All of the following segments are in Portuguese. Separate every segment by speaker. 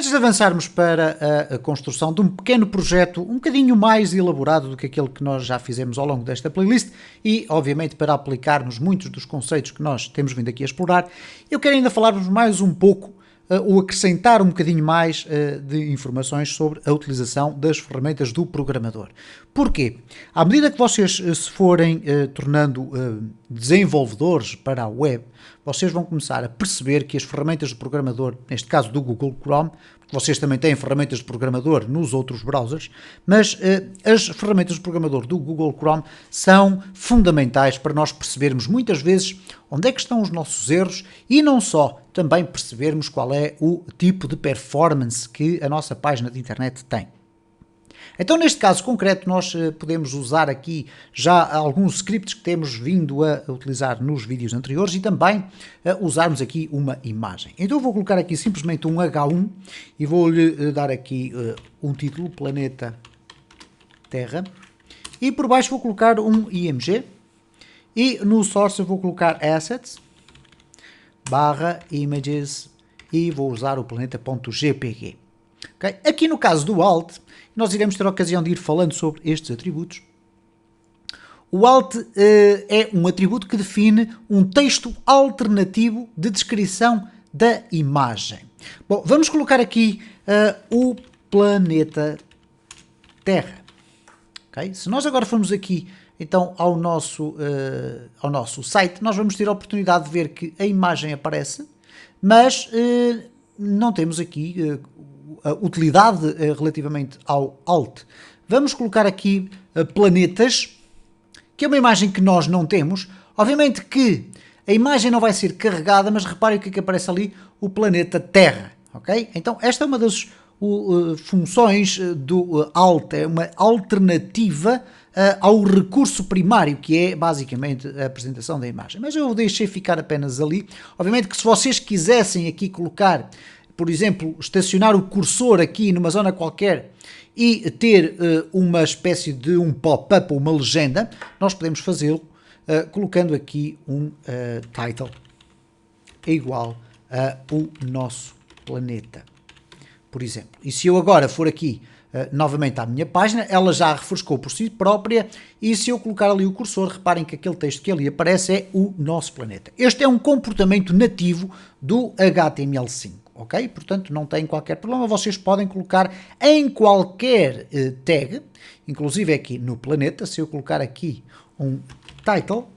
Speaker 1: Antes de avançarmos para a construção de um pequeno projeto um bocadinho mais elaborado do que aquele que nós já fizemos ao longo desta playlist e, obviamente, para aplicarmos muitos dos conceitos que nós temos vindo aqui a explorar, eu quero ainda falar-vos mais um pouco ou acrescentar um bocadinho mais de informações sobre a utilização das ferramentas do programador. Porquê? À medida que vocês se forem tornando desenvolvedores para a web, vocês vão começar a perceber que as ferramentas do programador, neste caso do Google Chrome, porque vocês também têm ferramentas de programador nos outros browsers, mas as ferramentas de programador do Google Chrome são fundamentais para nós percebermos muitas vezes onde é que estão os nossos erros e não só, também percebermos qual é o tipo de performance que a nossa página de internet tem. Então, neste caso concreto, nós podemos usar aqui já alguns scripts que temos vindo a utilizar nos vídeos anteriores e também usarmos aqui uma imagem. Então, eu vou colocar aqui simplesmente um H1 e vou-lhe dar aqui um título, Planeta Terra, e por baixo vou colocar um IMG e no source eu vou colocar assets /images e vou usar o planeta.jpg. Okay? Aqui no caso do alt, nós iremos ter a ocasião de ir falando sobre estes atributos. O alt é um atributo que define um texto alternativo de descrição da imagem. Bom, vamos colocar aqui o planeta Terra. Okay? Se nós agora formos aqui então ao nosso site, nós vamos ter a oportunidade de ver que a imagem aparece, mas não temos aqui a utilidade relativamente ao alt. Vamos colocar aqui planetas, que é uma imagem que nós não temos. Obviamente que a imagem não vai ser carregada, mas reparem o que é que aparece ali, o planeta Terra. Okay? Então esta é uma das funções do alt, é uma alternativa ao recurso primário, que é basicamente a apresentação da imagem. Mas eu deixei ficar apenas ali. Obviamente que se vocês quisessem aqui colocar, por exemplo, estacionar o cursor aqui numa zona qualquer e ter uma espécie de um pop-up ou uma legenda, nós podemos fazê-lo colocando aqui um title igual a o nosso planeta, por exemplo. E se eu agora for aqui novamente à minha página, ela já refrescou por si própria e se eu colocar ali o cursor, reparem que aquele texto que ali aparece é o nosso planeta. Este é um comportamento nativo do HTML5. Ok? Portanto, não tem qualquer problema, vocês podem colocar em qualquer tag, inclusive aqui no planeta, se eu colocar aqui um title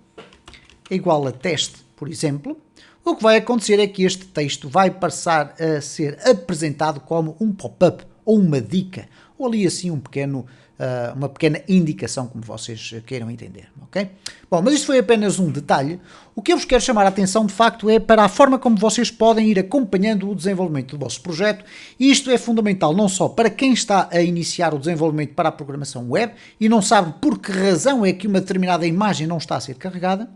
Speaker 1: igual a teste, por exemplo, o que vai acontecer é que este texto vai passar a ser apresentado como um pop-up ou uma dica, ou ali assim uma pequena indicação, como vocês queiram entender, ok? Bom, mas isto foi apenas um detalhe. O que eu vos quero chamar a atenção, de facto, é para a forma como vocês podem ir acompanhando o desenvolvimento do vosso projeto, e isto é fundamental não só para quem está a iniciar o desenvolvimento para a programação web e não sabe por que razão é que uma determinada imagem não está a ser carregada,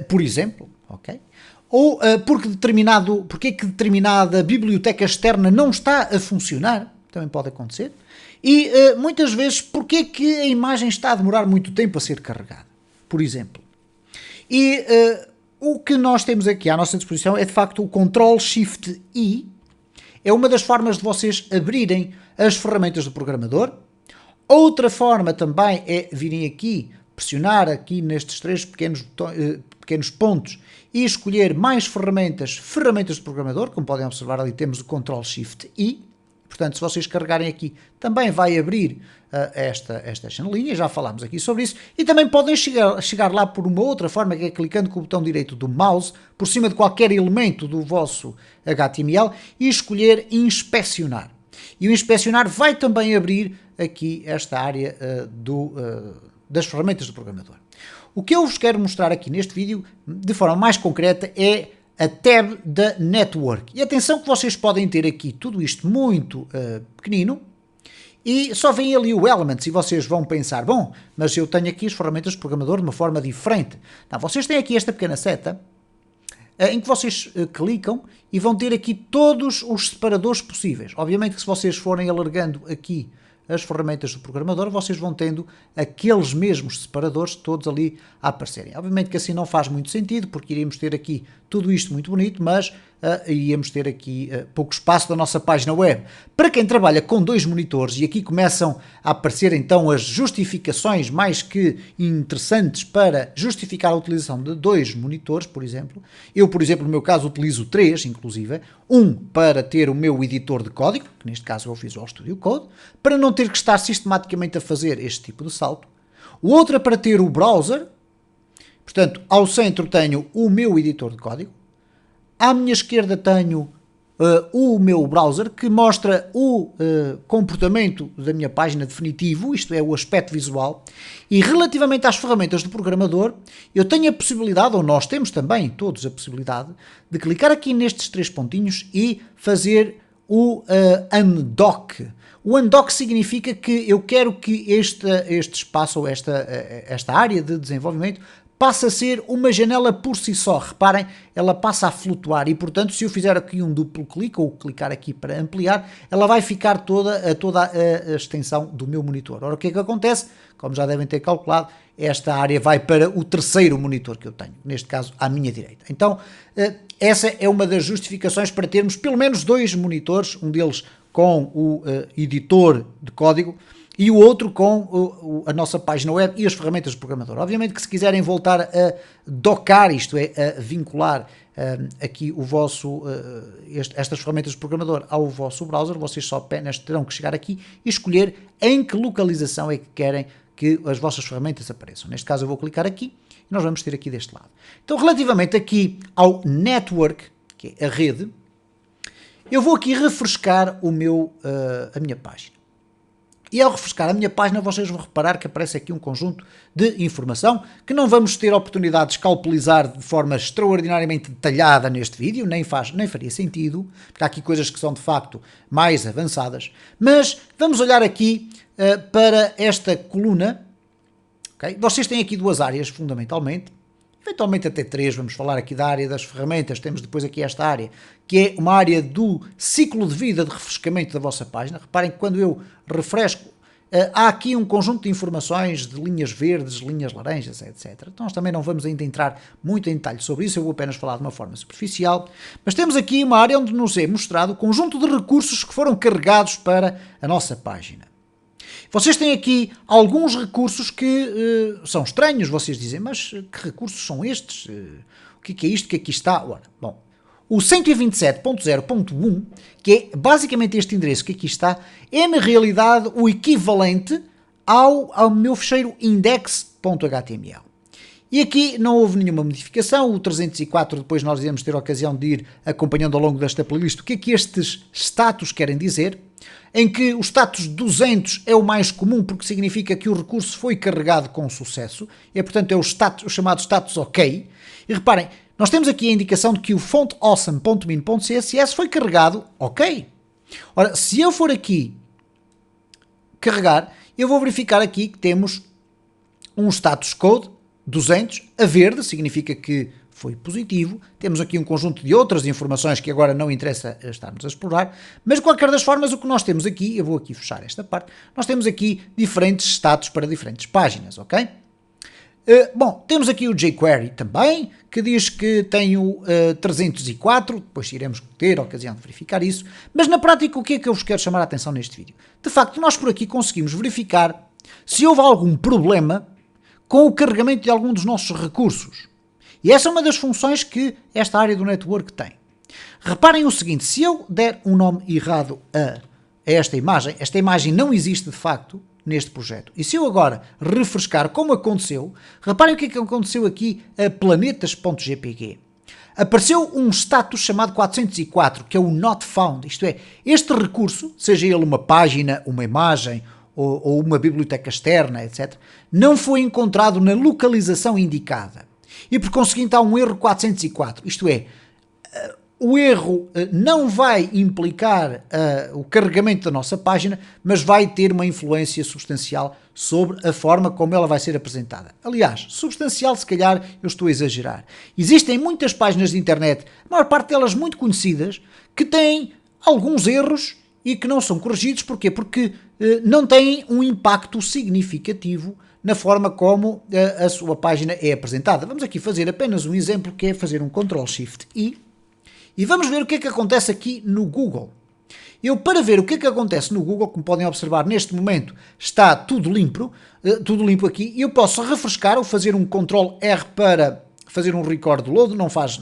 Speaker 1: por exemplo, ok? Ou porque é que determinada biblioteca externa não está a funcionar, também pode acontecer. E muitas vezes, porque é que a imagem está a demorar muito tempo a ser carregada, por exemplo. E o que nós temos aqui à nossa disposição é de facto o Ctrl-Shift-I, é uma das formas de vocês abrirem as ferramentas do programador. Outra forma também é virem aqui, pressionar aqui nestes três pequenos pontos e escolher mais ferramentas do programador. Como podem observar ali temos o Ctrl-Shift-I. Portanto, se vocês carregarem aqui, também vai abrir esta janelinha, já falámos aqui sobre isso, e também podem chegar lá por uma outra forma, que é clicando com o botão direito do mouse, por cima de qualquer elemento do vosso HTML, e escolher inspecionar. E o inspecionar vai também abrir aqui esta área das ferramentas do programador. O que eu vos quero mostrar aqui neste vídeo, de forma mais concreta, é a tab da Network. E atenção que vocês podem ter aqui tudo isto muito pequenino e só vem ali o Elements e vocês vão pensar, bom, mas eu tenho aqui as ferramentas de programador de uma forma diferente. Não, vocês têm aqui esta pequena seta em que vocês clicam e vão ter aqui todos os separadores possíveis. Obviamente que se vocês forem alargando aqui as ferramentas do programador, vocês vão tendo aqueles mesmos separadores todos ali a aparecerem. Obviamente que assim não faz muito sentido, porque iríamos ter aqui tudo isto muito bonito, mas íamos ter aqui pouco espaço da nossa página web. Para quem trabalha com 2 monitores, e aqui começam a aparecer então as justificações mais que interessantes para justificar a utilização de 2 monitores, por exemplo. Eu, por exemplo, no meu caso, utilizo 3, inclusive. Um para ter o meu editor de código, que neste caso é o Visual Studio Code, para não ter que estar sistematicamente a fazer este tipo de salto. O outro é para ter o browser. Portanto, ao centro tenho o meu editor de código. À minha esquerda tenho o meu browser, que mostra o comportamento da minha página definitivo, isto é, o aspecto visual. E relativamente às ferramentas do programador, eu tenho a possibilidade, ou nós temos também todos a possibilidade, de clicar aqui nestes 3 pontinhos e fazer o undock. O undock significa que eu quero que este espaço, ou esta área de desenvolvimento, passa a ser uma janela por si só. Reparem, ela passa a flutuar e, portanto, se eu fizer aqui um duplo clique ou clicar aqui para ampliar, ela vai ficar toda a extensão do meu monitor. Ora, o que é que acontece? Como já devem ter calculado, esta área vai para o terceiro monitor que eu tenho, neste caso à minha direita. Então, essa é uma das justificações para termos pelo menos 2 monitores, um deles com o editor de código, e o outro com a nossa página web e as ferramentas do programador. Obviamente que se quiserem voltar a dockar, isto é, a vincular aqui o vosso, estas ferramentas do programador ao vosso browser, vocês só apenas terão que chegar aqui e escolher em que localização é que querem que as vossas ferramentas apareçam. Neste caso eu vou clicar aqui e nós vamos ter aqui deste lado. Então, relativamente aqui ao network, que é a rede, eu vou aqui refrescar a minha página. E ao refrescar a minha página, vocês vão reparar que aparece aqui um conjunto de informação que não vamos ter a oportunidade de escalpelizar de forma extraordinariamente detalhada neste vídeo, nem faria sentido, porque há aqui coisas que são de facto mais avançadas. Mas vamos olhar aqui para esta coluna. Okay? Vocês têm aqui 2 áreas, fundamentalmente. Eventualmente até 3, vamos falar aqui da área das ferramentas, temos depois aqui esta área, que é uma área do ciclo de vida de refrescamento da vossa página. Reparem que quando eu refresco, há aqui um conjunto de informações de linhas verdes, linhas laranjas, etc. Então nós também não vamos ainda entrar muito em detalhe sobre isso, eu vou apenas falar de uma forma superficial, mas temos aqui uma área onde nos é mostrado o conjunto de recursos que foram carregados para a nossa página. Vocês têm aqui alguns recursos que são estranhos, vocês dizem, mas que recursos são estes? O que é isto que aqui está? Ora, bom, o 127.0.1, que é basicamente este endereço que aqui está, é na realidade o equivalente ao meu fecheiro index.html. E aqui não houve nenhuma modificação, o 304 depois nós iremos ter a ocasião de ir acompanhando ao longo desta playlist o que é que estes status querem dizer, em que o status 200 é o mais comum porque significa que o recurso foi carregado com sucesso, e portanto é o chamado status OK. E reparem, nós temos aqui a indicação de que o fontawesome.min.css foi carregado OK. Ora, se eu for aqui carregar, eu vou verificar aqui que temos um status code 200 a verde, significa que foi positivo. Temos aqui um conjunto de outras informações que agora não interessa estarmos a explorar, mas de qualquer das formas o que nós temos aqui, eu vou aqui fechar esta parte, nós temos aqui diferentes status para diferentes páginas, ok? Bom, temos aqui o jQuery também, que diz que tem o 304, depois iremos ter a ocasião de verificar isso, mas na prática o que é que eu vos quero chamar a atenção neste vídeo? De facto, nós por aqui conseguimos verificar se houve algum problema com o carregamento de algum dos nossos recursos. E essa é uma das funções que esta área do network tem. Reparem o seguinte, se eu der um nome errado a esta imagem não existe de facto neste projeto. E se eu agora refrescar como aconteceu, reparem o que é que aconteceu aqui a planetas.jpg. Apareceu um status chamado 404, que é o not found, isto é, este recurso, seja ele uma página, uma imagem ou uma biblioteca externa, etc., não foi encontrado na localização indicada. E por conseguinte há um erro 404, isto é, o erro não vai implicar o carregamento da nossa página, mas vai ter uma influência substancial sobre a forma como ela vai ser apresentada. Aliás, substancial se calhar eu estou a exagerar. Existem muitas páginas de internet, a maior parte delas muito conhecidas, que têm alguns erros e que não são corrigidos. Porquê? Porque não têm um impacto significativo na forma como a sua página é apresentada. Vamos aqui fazer apenas um exemplo, que é fazer um Ctrl-Shift-I E vamos ver o que é que acontece aqui no Google. Eu, para ver o que é que acontece no Google, como podem observar neste momento, está tudo limpo aqui, e eu posso refrescar ou fazer um Ctrl R para fazer um record do load, não faz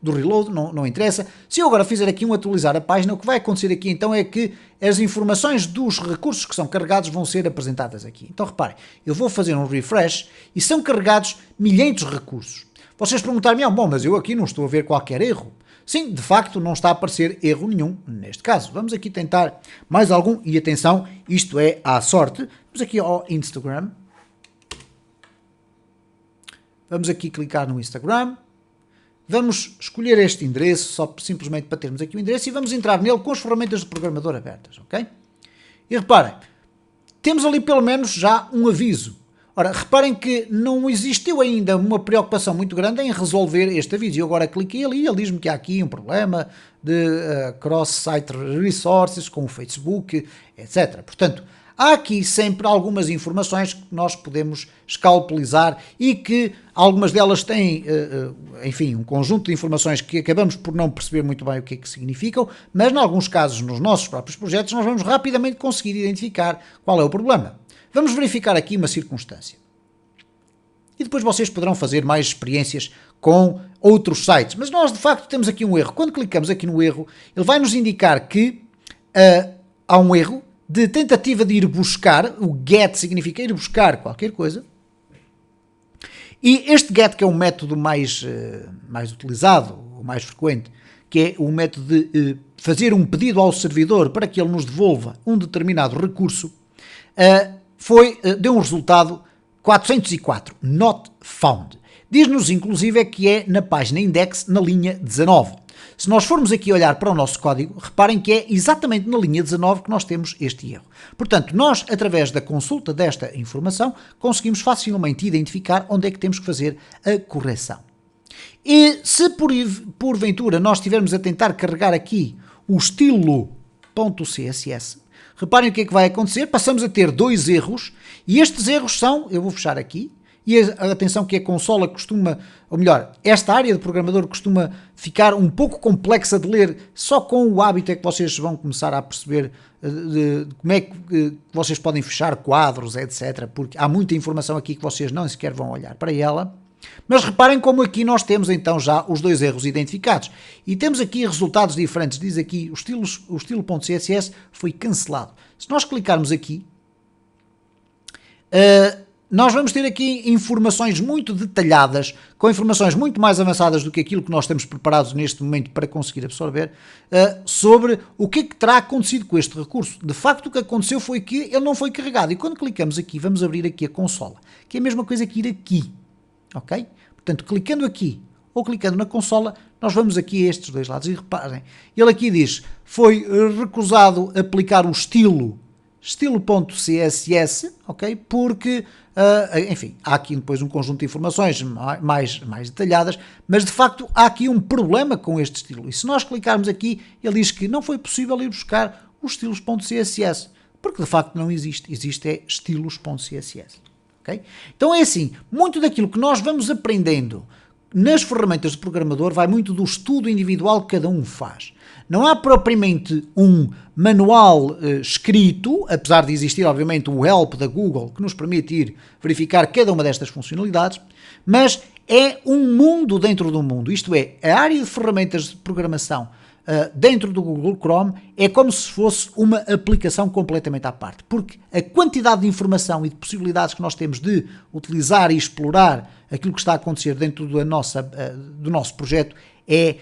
Speaker 1: do reload, não interessa. Se eu agora fizer aqui um atualizar a página, o que vai acontecer aqui então é que as informações dos recursos que são carregados vão ser apresentadas aqui. Então reparem, eu vou fazer um refresh e são carregados milhentos de recursos. Vocês perguntarem-me, bom, mas eu aqui não estou a ver qualquer erro. Sim, de facto não está a aparecer erro nenhum neste caso. Vamos aqui tentar mais algum, e atenção, isto é à sorte. Vamos aqui ao Instagram. Vamos aqui clicar no Instagram. Vamos escolher este endereço, só simplesmente para termos aqui o endereço, e vamos entrar nele com as ferramentas de programador abertas, ok? E reparem, temos ali pelo menos já um aviso. Ora, reparem que não existiu ainda uma preocupação muito grande em resolver este aviso. Eu agora cliquei ali e ele diz-me que há aqui um problema de cross-site resources com o Facebook, etc. Portanto, há aqui sempre algumas informações que nós podemos escalpelizar e que algumas delas têm, enfim, um conjunto de informações que acabamos por não perceber muito bem o que é que significam, mas em alguns casos, nos nossos próprios projetos, nós vamos rapidamente conseguir identificar qual é o problema. Vamos verificar aqui uma circunstância. E depois vocês poderão fazer mais experiências com outros sites. Mas nós, de facto, temos aqui um erro. Quando clicamos aqui no erro, ele vai nos indicar que há um erro de tentativa de ir buscar. O get significa ir buscar qualquer coisa. E este get, que é o método mais utilizado, o mais frequente, que é o método de fazer um pedido ao servidor para que ele nos devolva um determinado recurso, deu um resultado 404, not found. Diz-nos inclusive que é na página index, na linha 19. Se nós formos aqui olhar para o nosso código, reparem que é exatamente na linha 19 que nós temos este erro. Portanto, nós, através da consulta desta informação, conseguimos facilmente identificar onde é que temos que fazer a correção. E se porventura nós estivermos a tentar carregar aqui o estilo.css, reparem o que é que vai acontecer. Passamos a ter dois erros, e estes erros são, eu vou fechar aqui, e atenção que a consola costuma, ou melhor, esta área de programador costuma ficar um pouco complexa de ler, só com o hábito é que vocês vão começar a perceber de como é que vocês podem fechar quadros, etc, porque há muita informação aqui que vocês não sequer vão olhar para ela. Mas reparem como aqui nós temos então já os dois erros identificados. E temos aqui resultados diferentes. Diz aqui o estilo.css foi cancelado. Se nós clicarmos aqui, nós vamos ter aqui informações muito detalhadas, com informações muito mais avançadas do que aquilo que nós temos preparados neste momento para conseguir absorver, sobre o que é que terá acontecido com este recurso. De facto, o que aconteceu foi que ele não foi carregado. E quando clicamos aqui, vamos abrir aqui a consola, que é a mesma coisa que ir aqui. Ok? Portanto, clicando aqui ou clicando na consola, nós vamos aqui a estes dois lados e reparem, ele aqui diz, foi recusado aplicar o estilo.css, ok? Porque, enfim, há aqui depois um conjunto de informações mais detalhadas, mas de facto há aqui um problema com este estilo. E se nós clicarmos aqui, ele diz que não foi possível ir buscar os estilos.css, porque de facto não existe, existe estilos.css. Okay? Então é assim, muito daquilo que nós vamos aprendendo nas ferramentas de programador vai muito do estudo individual que cada um faz. Não há propriamente um manual escrito, apesar de existir obviamente o help da Google que nos permite ir verificar cada uma destas funcionalidades, mas é um mundo dentro do mundo, isto é, a área de ferramentas de programação dentro do Google Chrome é como se fosse uma aplicação completamente à parte, porque a quantidade de informação e de possibilidades que nós temos de utilizar e explorar aquilo que está a acontecer dentro do nosso projeto é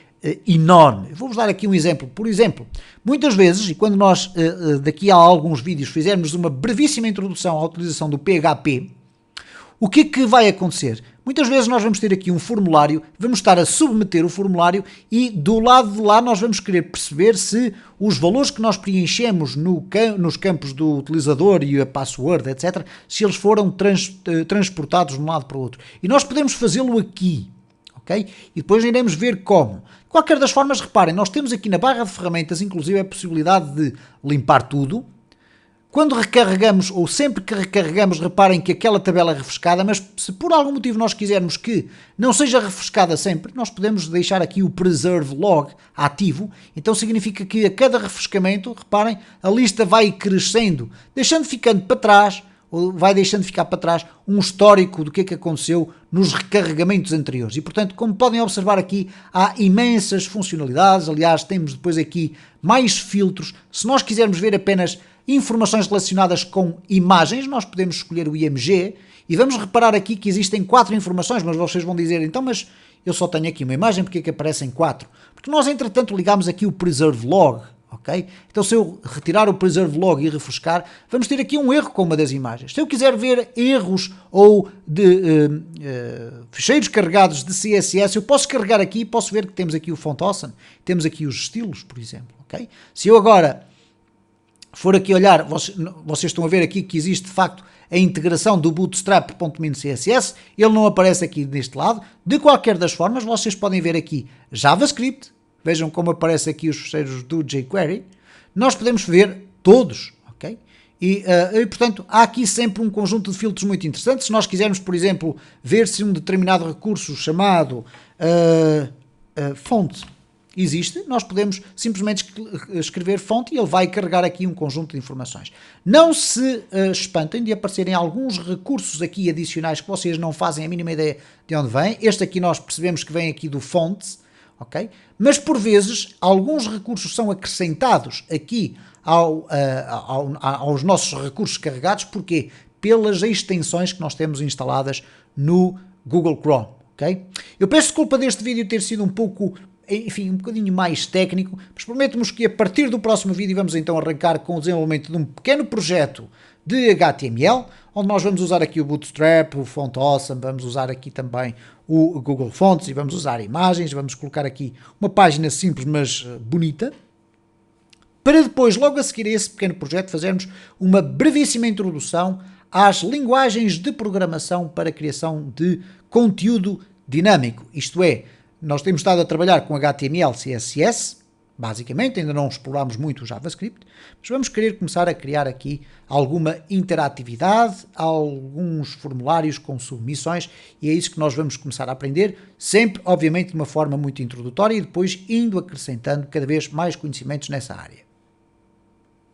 Speaker 1: enorme. Vou-vos dar aqui um exemplo. Por exemplo, muitas vezes, e quando nós daqui a alguns vídeos fizermos uma brevíssima introdução à utilização do PHP, o que é que vai acontecer? Muitas vezes nós vamos ter aqui um formulário, vamos estar a submeter o formulário e do lado de lá nós vamos querer perceber se os valores que nós preenchemos nos campos do utilizador e a password, etc., se eles foram transportados de um lado para o outro. E nós podemos fazê-lo aqui, ok? E depois iremos ver como. De qualquer das formas, reparem, nós temos aqui na barra de ferramentas, inclusive, a possibilidade de limpar tudo, quando recarregamos, ou sempre que recarregamos, reparem que aquela tabela é refrescada, mas se por algum motivo nós quisermos que não seja refrescada sempre, nós podemos deixar aqui o Preserve Log ativo, então significa que a cada refrescamento, reparem, a lista vai crescendo, ficando para trás, ou vai deixando de ficar para trás um histórico do que é que aconteceu nos recarregamentos anteriores. E, portanto, como podem observar aqui, há imensas funcionalidades. Aliás, temos depois aqui mais filtros. Se nós quisermos ver apenas informações relacionadas com imagens, nós podemos escolher o IMG e vamos reparar aqui que existem 4 informações, mas vocês vão dizer, então, mas eu só tenho aqui uma imagem, porque é que aparecem 4? Porque nós, entretanto, ligamos aqui o Preserve Log. Okay? Então, se eu retirar o Preserve Log e refrescar, vamos ter aqui um erro com uma das imagens. Se eu quiser ver erros ou de ficheiros carregados de CSS, eu posso carregar aqui e posso ver que temos aqui o Font Awesome, temos aqui os estilos, por exemplo. Okay? Se eu agora for aqui olhar, vocês estão a ver aqui que existe de facto a integração do Bootstrap.min CSS, ele não aparece aqui neste lado. De qualquer das formas, vocês podem ver aqui JavaScript. Vejam como aparecem aqui os fecheiros do jQuery. Nós podemos ver todos, ok? E, portanto, há aqui sempre um conjunto de filtros muito interessantes. Se nós quisermos, por exemplo, ver se um determinado recurso chamado font existe, nós podemos simplesmente escrever font e ele vai carregar aqui um conjunto de informações. Não se espantem de aparecerem alguns recursos aqui adicionais que vocês não fazem a mínima ideia de onde vem. Este aqui nós percebemos que vem aqui do fonts, ok? Mas por vezes alguns recursos são acrescentados aqui aos nossos recursos carregados, porque pelas extensões que nós temos instaladas no Google Chrome, ok? Eu peço desculpa deste vídeo ter sido um bocadinho mais técnico, mas prometo-vos que a partir do próximo vídeo vamos então arrancar com o desenvolvimento de um pequeno projeto de HTML, onde nós vamos usar aqui o Bootstrap, o Font Awesome, vamos usar aqui também o Google Fonts e vamos usar imagens, vamos colocar aqui uma página simples mas bonita, para depois, logo a seguir a esse pequeno projeto, fazermos uma brevíssima introdução às linguagens de programação para a criação de conteúdo dinâmico. Isto é, nós temos estado a trabalhar com HTML, CSS, basicamente, ainda não explorámos muito o JavaScript, mas vamos querer começar a criar aqui alguma interatividade, alguns formulários com submissões, e é isso que nós vamos começar a aprender, sempre, obviamente, de uma forma muito introdutória e depois indo acrescentando cada vez mais conhecimentos nessa área.